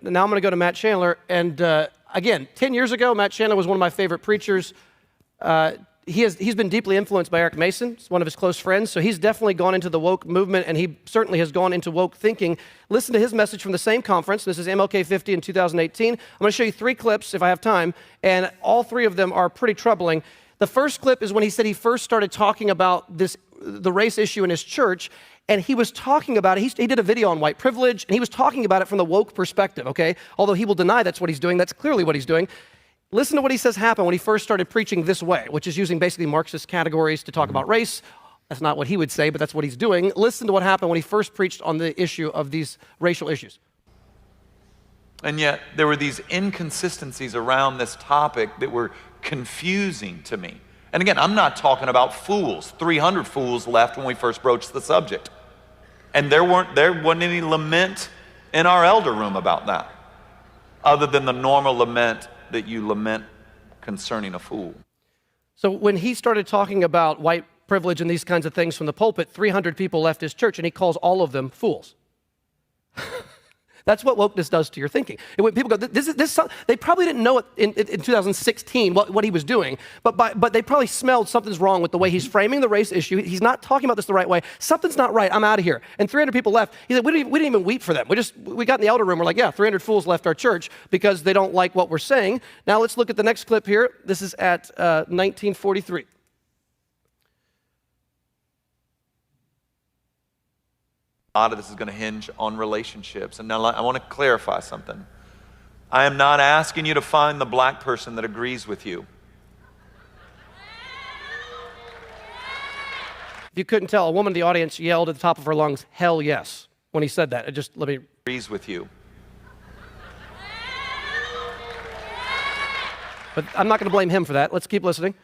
Now I'm going to go to Matt Chandler. And again, 10 years ago, Matt Chandler was one of my favorite preachers. He's been deeply influenced by Eric Mason. He's one of his close friends. So he's definitely gone into the woke movement, and he certainly has gone into woke thinking. Listen to his message from the same conference. This is MLK 50 in 2018. I'm going to show you 3 clips if I have time, and all 3 of them are pretty troubling. The first clip is when he said he first started talking about the race issue in his church, and he was talking about it. He did a video on white privilege, and he was talking about it from the woke perspective, okay? Although he will deny that's what he's doing, that's clearly what he's doing. Listen to what he says happened when he first started preaching this way, which is using basically Marxist categories to talk about race. That's not what he would say, but that's what he's doing. Listen to what happened when he first preached on the issue of these racial issues. And yet, there were these inconsistencies around this topic that were confusing to me. And again, I'm not talking about fools. 300 fools left when we first broached the subject. And there wasn't any lament in our elder room about that, other than the normal lament that you lament concerning a fool. So when he started talking about white privilege and these kinds of things from the pulpit, 300 people left his church, and he calls all of them fools. That's what wokeness does to your thinking. And when people go, they probably didn't know it in 2016 what he was doing, but they probably smelled something's wrong with the way he's framing the race issue. He's not talking about this the right way. Something's not right. I'm out of here. And 300 people left. He said, we didn't even weep for them. We got in the elder room. We're like, yeah, 300 fools left our church because they don't like what we're saying. Now let's look at the next clip here. This is at 1943. A lot of this is going to hinge on relationships. And now I want to clarify something. I am not asking you to find the black person that agrees with you. If you couldn't tell, a woman in the audience yelled at the top of her lungs, "Hell yes," when he said that. Agrees with you. But I'm not going to blame him for that. Let's keep listening.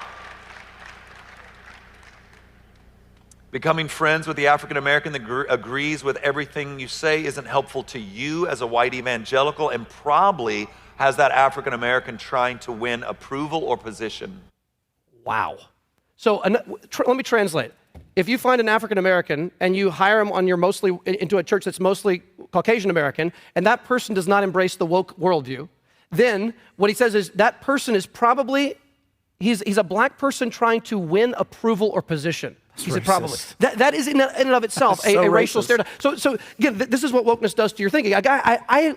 Becoming friends with the African American that agrees with everything you say isn't helpful to you as a white evangelical, and probably has that African American trying to win approval or position. Wow. So let me translate. If you find an African American and you hire him into a church that's mostly Caucasian American, and that person does not embrace the woke worldview, then what he says is that person is probably, he's a black person trying to win approval or position. He said probably. That is in and of itself a racial stereotype. So again, this is what wokeness does to your thinking. I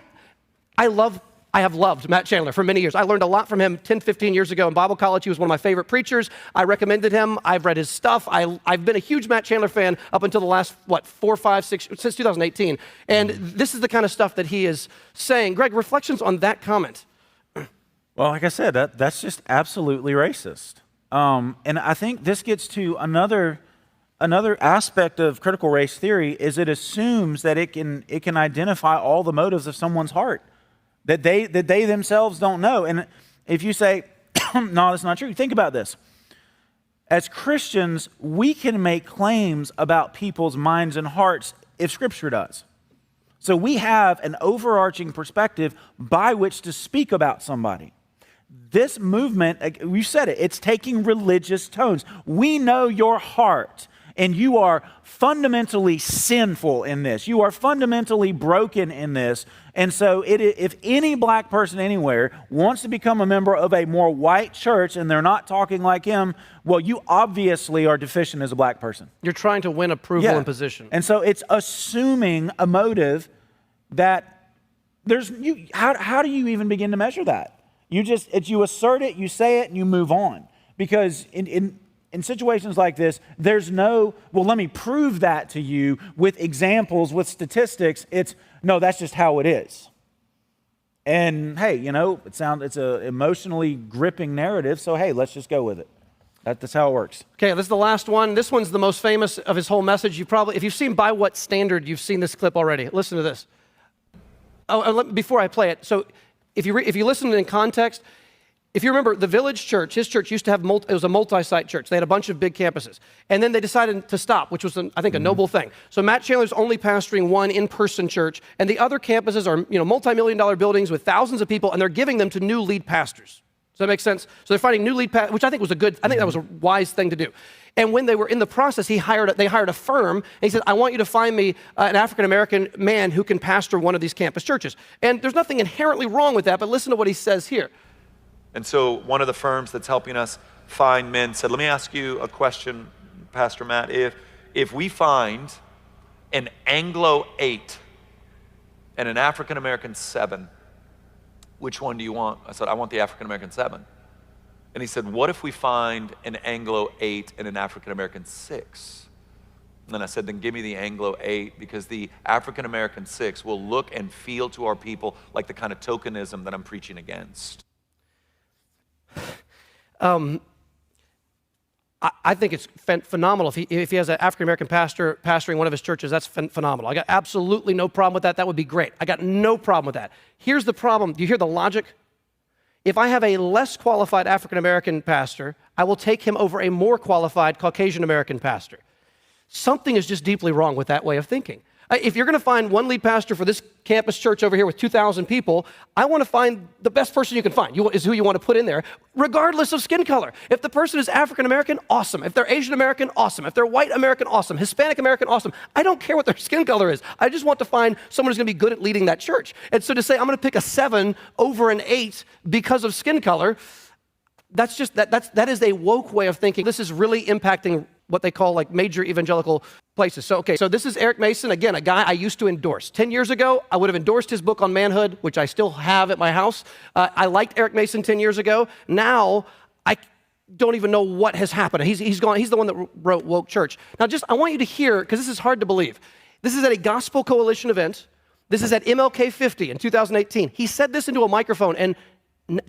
have loved Matt Chandler for many years. I learned a lot from him 10, 15 years ago in Bible college. He was one of my favorite preachers. I recommended him. I've read his stuff. I've been a huge Matt Chandler fan up until the last, 4, 5, 6, since 2018. And this is the kind of stuff that he is saying. Greg, reflections on that comment? Well, like I said, that's just absolutely racist. And I think this gets to another aspect of critical race theory is it assumes that it can identify all the motives of someone's heart that they themselves don't know. And if you say, no, that's not true, think about this. As Christians, we can make claims about people's minds and hearts if Scripture does. So we have an overarching perspective by which to speak about somebody. This movement, you said it, it's taking religious tones. We know your heart. And you are fundamentally sinful in this. You are fundamentally broken in this. And so if any black person anywhere wants to become a member of a more white church and they're not talking like him, well, you obviously are deficient as a black person. You're trying to win approval and position. And so it's assuming a motive that how do you even begin to measure that? You assert it, you say it, and you move on. Because in situations like this, there's no, well, let me prove that to you with examples, with statistics. No, that's just how it is. And hey, it's an emotionally gripping narrative, so hey, let's just go with it. That's how it works. Okay, this is the last one. This one's the most famous of his whole message. If you've seen By What Standard, you've seen this clip already. Listen to this. Before I play it, so if you listen in context, if you remember, the Village Church, his church used to have, it was a multi-site church. They had a bunch of big campuses. And then they decided to stop, which was, I think, a noble thing. So Matt Chandler's only pastoring one in-person church, and the other campuses are, multi-million-dollar buildings with thousands of people, and they're giving them to new lead pastors. that make sense? So they're finding new lead pastor, which I think was I think that was a wise thing to do. And when they were in the process, they hired a firm, and he said, I want you to find me an African-American man who can pastor one of these campus churches. And there's nothing inherently wrong with that, but listen to what he says here. And so one of the firms that's helping us find men said, let me ask you a question, Pastor Matt. If we find an Anglo 8 and an African-American 7, which one do you want? I said, I want the African-American 7. And he said, what if we find an Anglo 8 and an African-American 6? And I said, then give me the Anglo 8, because the African-American 6 will look and feel to our people like the kind of tokenism that I'm preaching against. I think it's phenomenal if he has an African-American pastor pastoring one of his churches. That's phenomenal. I got absolutely no problem with that. That would be great. I got no problem with that. Here's the problem. Do you hear the logic? If I have a less qualified African-American pastor, I will take him over a more qualified Caucasian-American pastor. Something is just deeply wrong with that way of thinking. If you're going to find one lead pastor for this campus church over here with 2,000 people, I want to find the best person you can find, is who you want to put in there, regardless of skin color. If the person is African American, awesome. If they're Asian American, awesome. If they're white American, awesome. Hispanic American, awesome. I don't care what their skin color is. I just want to find someone who's going to be good at leading that church. And so to say, I'm going to pick a 7 over an 8 because of skin color, that is a woke way of thinking. This is really impacting what they call like major evangelical places. So this is Eric Mason, again, a guy I used to endorse. 10 years ago, I would have endorsed his book on manhood, which I still have at my house. I liked Eric Mason 10 years ago. Now, I don't even know what has happened. He's gone. He's the one that wrote Woke Church. Now, I want you to hear, because this is hard to believe. This is at a Gospel Coalition event. This is at MLK 50 in 2018. He said this into a microphone, and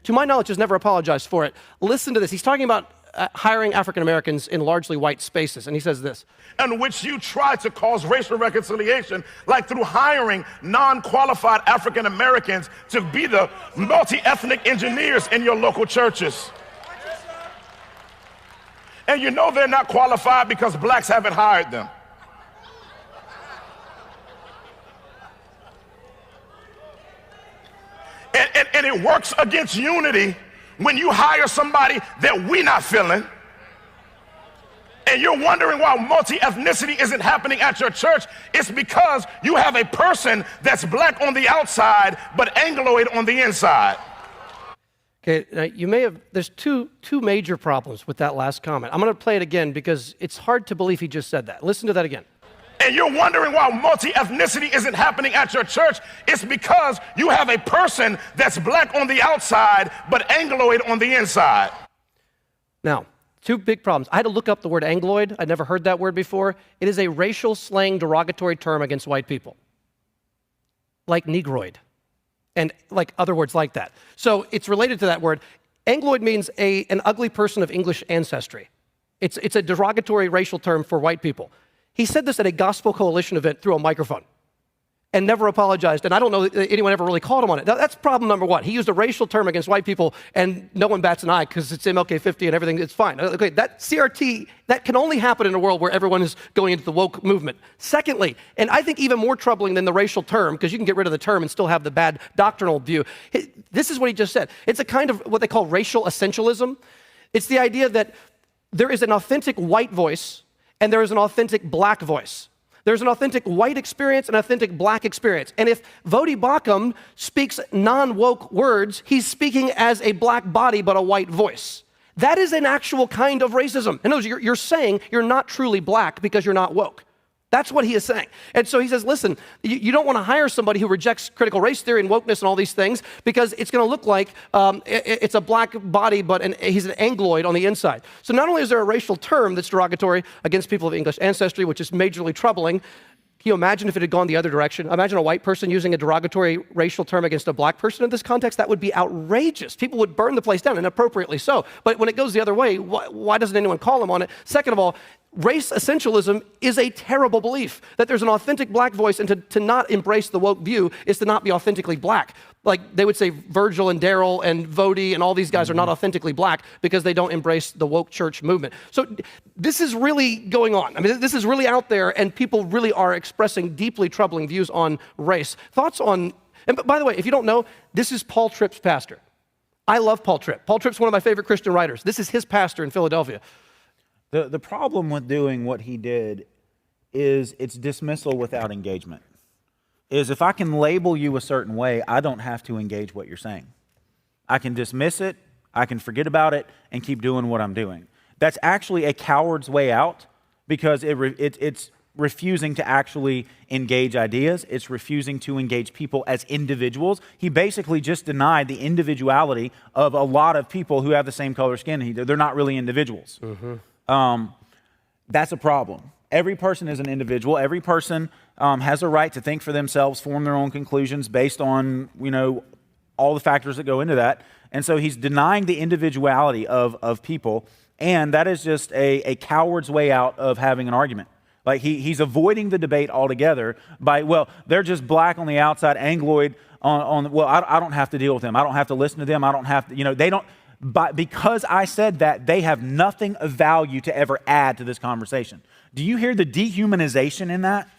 to my knowledge, has never apologized for it. Listen to this. He's talking about hiring African Americans in largely white spaces, and he says this. In which you try to cause racial reconciliation, like through hiring non-qualified African Americans to be the multi-ethnic engineers in your local churches. And you know they're not qualified because blacks haven't hired them. And it works against unity when you hire somebody that we're not feeling, and you're wondering why multi-ethnicity isn't happening at your church. It's because you have a person that's black on the outside, but Angloid on the inside. Okay, now there's two major problems with that last comment. I'm going to play it again because it's hard to believe he just said that. Listen to that again. And you're wondering why multi-ethnicity isn't happening at your church. It's because you have a person that's black on the outside, but Angloid on the inside. Now, two big problems. I had to look up the word Angloid. I'd never heard that word before. It is a racial slang derogatory term against white people, like Negroid, and like other words like that. So it's related to that word. Angloid means an ugly person of English ancestry. It's a derogatory racial term for white people. He said this at a Gospel Coalition event through a microphone and never apologized, and I don't know that anyone ever really called him on it. That's problem number one. He used a racial term against white people, and no one bats an eye because it's MLK 50 and everything, it's fine. Okay, that CRT, that can only happen in a world where everyone is going into the woke movement. Secondly, and I think even more troubling than the racial term, because you can get rid of the term and still have the bad doctrinal view, this is what he just said. It's a kind of what they call racial essentialism. It's the idea that there is an authentic white voice and there is an authentic black voice. There's an authentic white experience and authentic black experience. And if Vodi Bakum speaks non-woke words, he's speaking as a black body but a white voice. That is an actual kind of racism. In other words, you're saying you're not truly black because you're not woke. That's what he is saying. And so he says, listen, you don't want to hire somebody who rejects critical race theory and wokeness and all these things because it's going to look like it's a black body, but he's an Angloid on the inside. So not only is there a racial term that's derogatory against people of English ancestry, which is majorly troubling, can you imagine if it had gone the other direction? Imagine a white person using a derogatory racial term against a black person in this context. That would be outrageous. People would burn the place down, and appropriately so. But when it goes the other way, why doesn't anyone call them on it? Second of all, race essentialism is a terrible belief, that there's an authentic black voice, and to not embrace the woke view is to not be authentically black. Like they would say Virgil and Daryl and Vodi and all these guys are not authentically black because they don't embrace the woke church movement. So this is really going on. I mean, this is really out there, and people really are expressing deeply troubling views on race. Thoughts on, and by the way, if you don't know, this is Paul Tripp's pastor. I love Paul Tripp. Paul Tripp's one of my favorite Christian writers. This is his pastor in Philadelphia. The problem with doing what he did is it's dismissal without engagement. Is if I can label you a certain way, I don't have to engage what you're saying. I can dismiss it, I can forget about it, and keep doing what I'm doing. That's actually a coward's way out because it's refusing to actually engage ideas. It's refusing to engage people as individuals. He basically just denied the individuality of a lot of people who have the same color skin. They're not really individuals. That's a problem. Every person is an individual. Every person has a right to think for themselves, form their own conclusions based on, all the factors that go into that. And so he's denying the individuality of people, and that is just a coward's way out of having an argument. Like he's avoiding the debate altogether by, they're just black on the outside, Angloid on I don't have to deal with them. I don't have to listen to them. I don't have to, they don't, but because I said that, they have nothing of value to ever add to this conversation. Do you hear the dehumanization in that?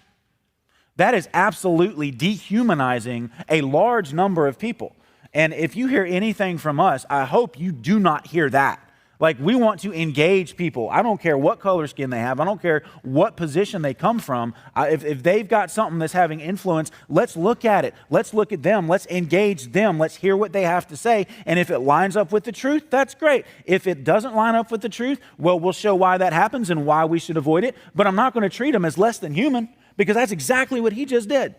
That is absolutely dehumanizing a large number of people. And if you hear anything from us, I hope you do not hear that. Like, we want to engage people. I don't care what color skin they have. I don't care what position they come from. If they've got something that's having influence, let's look at it. Let's look at them. Let's engage them. Let's hear what they have to say. And if it lines up with the truth, that's great. If it doesn't line up with the truth, we'll show why that happens and why we should avoid it. But I'm not going to treat them as less than human, because that's exactly what he just did.